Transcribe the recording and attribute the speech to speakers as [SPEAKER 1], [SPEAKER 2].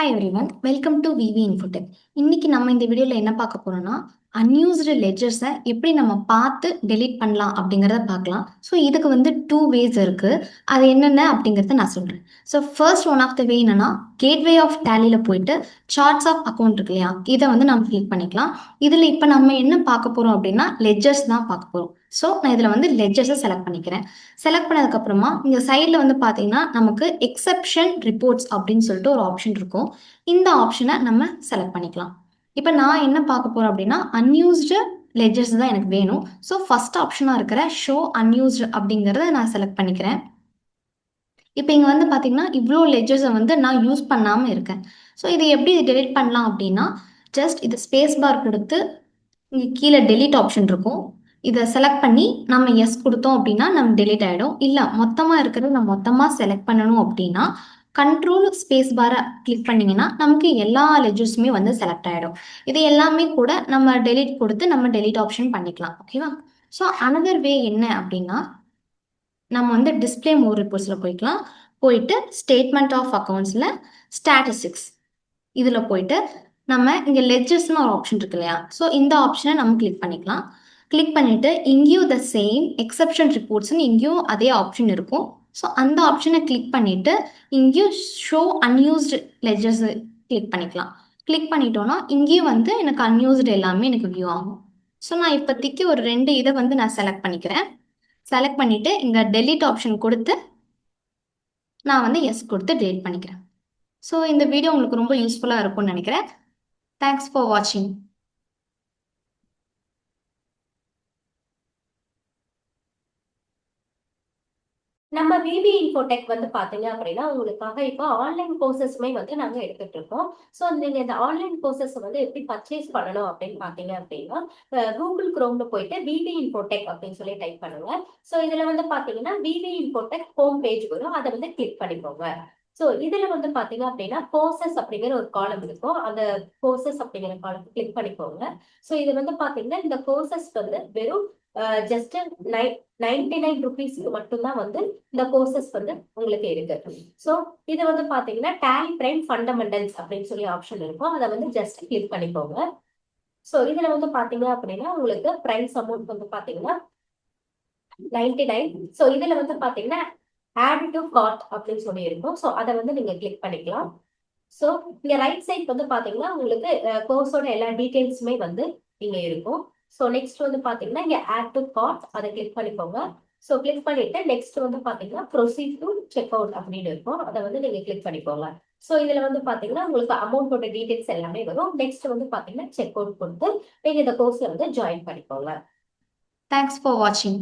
[SPEAKER 1] Hi everyone, welcome to VV Infotech. இன்னைக்கு நம்ம இந்த வீடியோவில் என்ன பார்க்க போறோம்னா, அன்யூஸ்டு லெட்ஜர்ஸை எப்படி நம்ம பார்த்து டெலீட் பண்ணலாம் அப்படிங்கிறத பார்க்கலாம். ஸோ இதுக்கு வந்து டூ வேஸ் இருக்கு. அது என்னென்ன அப்படிங்கிறத நான் சொல்கிறேன். So first one of the way என்னன்னா, கேட்வே ஆஃப் டேலியில் போயிட்டு சார்ட்ஸ் ஆஃப் அக்கௌண்ட் இருக்கு இல்லையா, இதை வந்து நம்ம கிளிக் பண்ணிக்கலாம். இதில் இப்போ நம்ம என்ன பார்க்க போகிறோம் அப்படின்னா, லெட்ஜர்ஸ் தான் பார்க்க போகிறோம். ஸோ நான் இதில் வந்து லெட்ஜர்ஸை செலக்ட் பண்ணிக்கிறேன். செலக்ட் பண்ணதுக்கப்புறமா இங்கே சைடில் வந்து பார்த்தீங்கன்னா நமக்கு எக்ஸப்ஷன் ரிப்போர்ட்ஸ் அப்படின்னு சொல்லிட்டு ஒரு ஆப்ஷன் இருக்கும். இந்த ஆப்ஷனை நம்ம செலக்ட் பண்ணிக்கலாம். இப்போ நான் என்ன பார்க்க போகிறேன் அப்படின்னா, அன்யூஸ்டு லெட்ஜர்ஸ் தான் எனக்கு வேணும். ஸோ ஃபர்ஸ்ட் ஆப்ஷனாக இருக்கிற ஷோ அன்யூஸ்டு அப்படிங்கிறத நான் செலக்ட் பண்ணிக்கிறேன். இப்போ இங்கே வந்து பார்த்தீங்கன்னா இவ்வளோ லெட்ஜர்ஸை வந்து நான் யூஸ் பண்ணாமல் இருக்கேன். ஸோ இதை எப்படி டெலிட் பண்ணலாம் அப்படின்னா, ஜஸ்ட் இது ஸ்பேஸ் பார் கொடுத்து இங்கே கீழே டெலிட் ஆப்ஷன் இருக்கும். இதை செலக்ட் பண்ணி நம்ம எஸ் கொடுத்தோம் அப்படின்னா நம்ம டெலிட் ஆகிடும். இல்லை மொத்தமாக இருக்கிறது நம்ம மொத்தமாக செலக்ட் பண்ணணும் அப்படின்னா கண்ட்ரோல் ஸ்பேஸ் பாரை கிளிக் பண்ணிங்கன்னா நமக்கு எல்லா லெஜர்ஸுமே வந்து செலக்ட் ஆகிடும். இது எல்லாமே கூட நம்ம டெலிட் கொடுத்து நம்ம டெலிட் ஆப்ஷன் பண்ணிக்கலாம். ஓகேவா? ஸோ அனதர் வே என்ன அப்படின்னா, நம்ம வந்து டிஸ்பிளே மோர் ரிப்போர்ட்ஸில் போயிட்டு ஸ்டேட்மெண்ட் ஆஃப் அக்கௌண்ட்ஸில் ஸ்டாட்டிஸ்டிக்ஸ் இதில் போயிட்டு நம்ம இங்கே லெட்ஜர்ஸ்னு ஒரு ஆப்ஷன் இருக்கு இல்லையா, ஸோ இந்த ஆப்ஷனை நம்ம கிளிக் பண்ணிக்கலாம். கிளிக் பண்ணிவிட்டு இங்கேயும் த சேம் எக்ஸப்ஷன் ரிப்போர்ட்ஸ்னு இங்கேயும் அதே ஆப்ஷன் இருக்கும். ஸோ அந்த ஆப்ஷனை கிளிக் பண்ணிவிட்டு இங்கேயும் ஷோ அன்யூஸ்டு லெட்ஜர்ஸ் கிளிக் பண்ணிக்கலாம். கிளிக் பண்ணிட்டோன்னா இங்கேயும் வந்து எனக்கு அன்யூஸ்டு எல்லாமே எனக்கு வியூ ஆகும். ஸோ நான் இப்போதைக்கு ஒரு 2 இதை வந்து நான் செலக்ட் பண்ணிக்கிறேன். செலக்ட் பண்ணிவிட்டு இங்கே டெலிட் ஆப்ஷன் கொடுத்து நான் வந்து எஸ் கொடுத்து டெலிட் பண்ணிக்கிறேன். ஸோ இந்த வீடியோ உங்களுக்கு ரொம்ப யூஸ்ஃபுல்லாக இருக்கும்னு நினைக்கிறேன். தேங்க்ஸ் ஃபார் வாட்சிங்.
[SPEAKER 2] நம்ம விவி இன்ஃபோடெக் வந்து பாத்தீங்க அப்படின்னா உங்களுக்காக இப்போ ஆன்லைன் கோர்சஸ்மே வந்து நாங்க எடுத்துட்டு இருக்கோம். ஸோ நீங்க இந்த ஆன்லைன் கோர்சஸ் வந்து எப்படி பர்ச்சேஸ் பண்ணணும் அப்படின்னு பாத்தீங்க அப்படின்னா, கூகுள் குரோம்ல போயிட்டு விவி இன்ஃபோடெக் அப்படின்னு சொல்லி டைப் பண்ணுங்க. ஸோ இதுல வந்து பாத்தீங்கன்னா விவி இன்ஃபோடெக் ஹோம் பேஜ் வரும், அதை வந்து கிளிக் பண்ணிக்கோங்க. ஸோ இதுல வந்து பாத்தீங்க அப்படின்னா கோர்சஸ் அப்படிங்கிற ஒரு காலம் இருக்கும், அந்த கோர்சஸ் அப்படிங்கிற காலம் கிளிக் பண்ணிக்கோங்க. ஸோ இது வந்து பாத்தீங்கன்னா இந்த கோர்சஸ் வந்து வெறும் ஜஸ்ட் 99 ருபீஸ்க்கு மட்டும்தான் வந்து இந்த கோர்சஸ் வந்து உங்களுக்கு இருக்கு. ஸோ இது வந்து பாத்தீங்கன்னா டேலி பிரைம் ஃபண்டமெண்டல்ஸ் அப்படின்னு சொல்லி ஆப்ஷன் இருக்கும், அதை வந்து ஜஸ்ட் கிளிக் பண்ணிக்கோங்க. ஸோ இதுல வந்து பாத்தீங்க அப்படின்னா உங்களுக்கு பிரைஸ் அமௌண்ட் வந்து பாத்தீங்கன்னா 99. ஸோ இதுல வந்து பாத்தீங்கன்னா ஆட் டு கார்ட் அப்படின்னு சொல்லி இருக்கும். ஸோ அதை வந்து நீங்க கிளிக் பண்ணிக்கலாம். ஸோ இங்க ரைட் சைட் வந்து பாத்தீங்கன்னா உங்களுக்கு கோர்ஸோட எல்லா டீடைல்ஸுமே வந்து இங்க இருக்கும். ஸோ நெக்ஸ்ட் வந்து பாத்தீங்கன்னா இங்க ஆட் டு கார்ட் அதை கிளிக் பண்ணிக்கோங்க. ஸோ கிளிக் பண்ணிட்டு நெக்ஸ்ட் வந்து பாத்தீங்கன்னா ப்ரொசீட் டு செக் அவுட் அப்படின்னு இருக்கும், அதை வந்து நீங்க கிளிக் பண்ணிக்கோங்க. ஸோ இதுல வந்து பாத்தீங்கன்னா உங்களுக்கு அமௌண்டோட டீடைல்ஸ் எல்லாமே வரும். நெக்ஸ்ட் வந்து பாத்தீங்கன்னா செக் அவுட் கொடுத்து நீங்க இந்த கோர்ஸ்ல வந்து ஜாயின் பண்ணிக்கோங்க.
[SPEAKER 1] தேங்க்ஸ் ஃபார் வாட்சிங்.